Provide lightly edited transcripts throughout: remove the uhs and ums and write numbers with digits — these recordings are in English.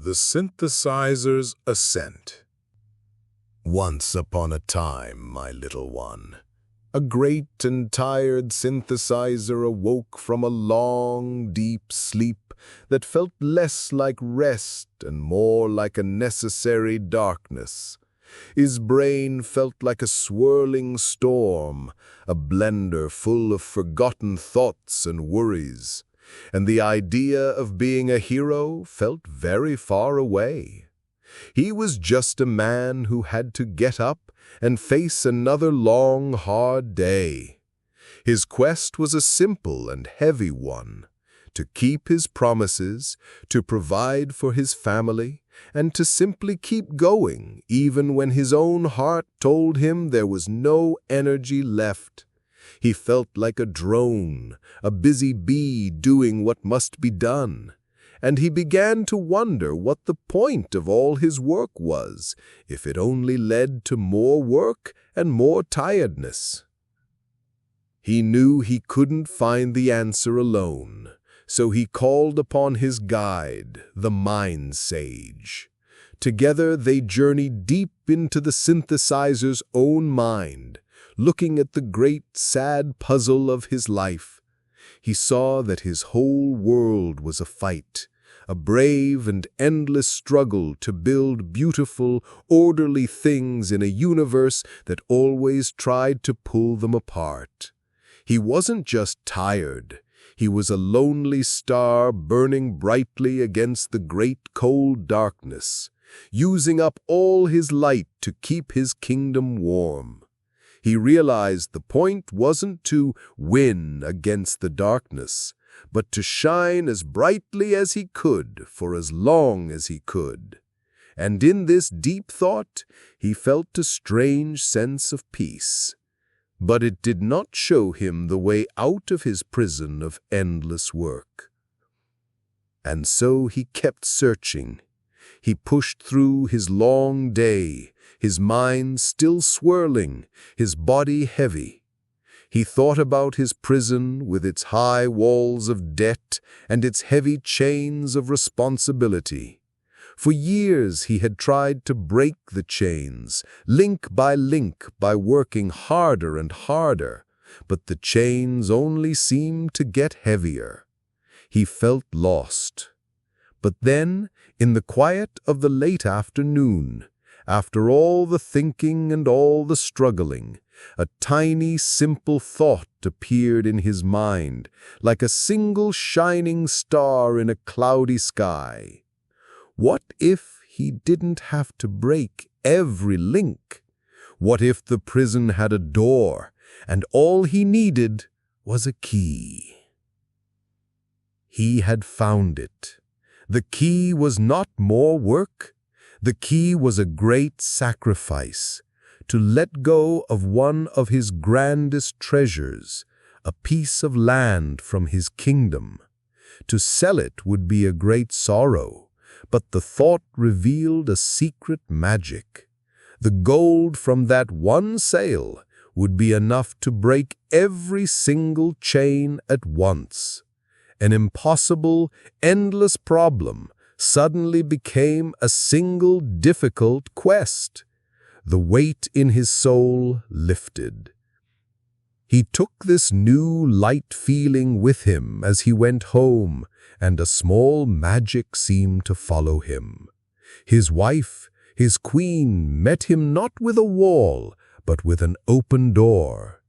The Synthesizer's Ascent. Once upon a time, my little one, a great and tired synthesizer awoke from a long, deep sleep that felt less like rest and more like a necessary darkness. His brain felt like a swirling storm, a blender full of forgotten thoughts and worries, and the idea of being a hero felt very far away. He was just a man who had to get up and face another long, hard day. His quest was a simple and heavy one: to keep his promises, to provide for his family, and to simply keep going even when his own heart told him there was no energy left. He felt like a drone, a busy bee doing what must be done, and he began to wonder what the point of all his work was, if it only led to more work and more tiredness. He knew he couldn't find the answer alone, so he called upon his guide, the Mind Sage. Together they journeyed deep into the synthesizer's own mind, looking at the great, sad puzzle of his life. He saw that his whole world was a fight, a brave and endless struggle to build beautiful, orderly things in a universe that always tried to pull them apart. He wasn't just tired. He was a lonely star burning brightly against the great cold darkness, using up all his light to keep his kingdom warm. He realized the point wasn't to win against the darkness, but to shine as brightly as he could for as long as he could. And in this deep thought, he felt a strange sense of peace. But it did not show him the way out of his prison of endless work. And so he kept searching. He pushed through his long day, his mind still swirling, his body heavy. He thought about his prison with its high walls of debt and its heavy chains of responsibility. For years he had tried to break the chains, link by working harder and harder, but the chains only seemed to get heavier. He felt lost. But then, in the quiet of the late afternoon, after all the thinking and all the struggling, a tiny, simple thought appeared in his mind, like a single shining star in a cloudy sky. What if he didn't have to break every link? What if the prison had a door, and all he needed was a key? He had found it. The key was not more work. The key was a great sacrifice, to let go of one of his grandest treasures, a piece of land from his kingdom. To sell it would be a great sorrow, but the thought revealed a secret magic. The gold from that one sale would be enough to break every single chain at once. An impossible, endless problem suddenly became a single difficult quest. The weight in his soul lifted. He took this new light feeling with him as he went home, and a small magic seemed to follow him. His wife, his queen, met him not with a wall, but with an open door.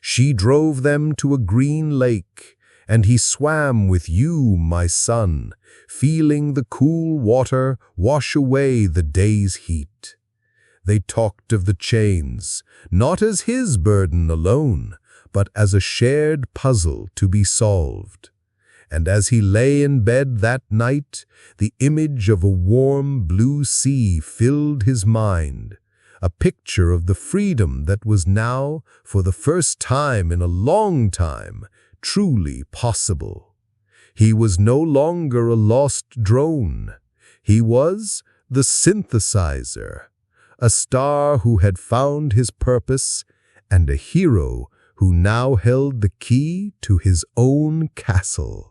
She drove them to a green lake, and he swam with you, my son, feeling the cool water wash away the day's heat. They talked of the chains, not as his burden alone, but as a shared puzzle to be solved. And as he lay in bed that night, the image of a warm blue sea filled his mind, a picture of the freedom that was now, for the first time in a long time, truly possible. He was no longer a lost drone. He was the synthesizer, a star who had found his purpose, and a hero who now held the key to his own castle.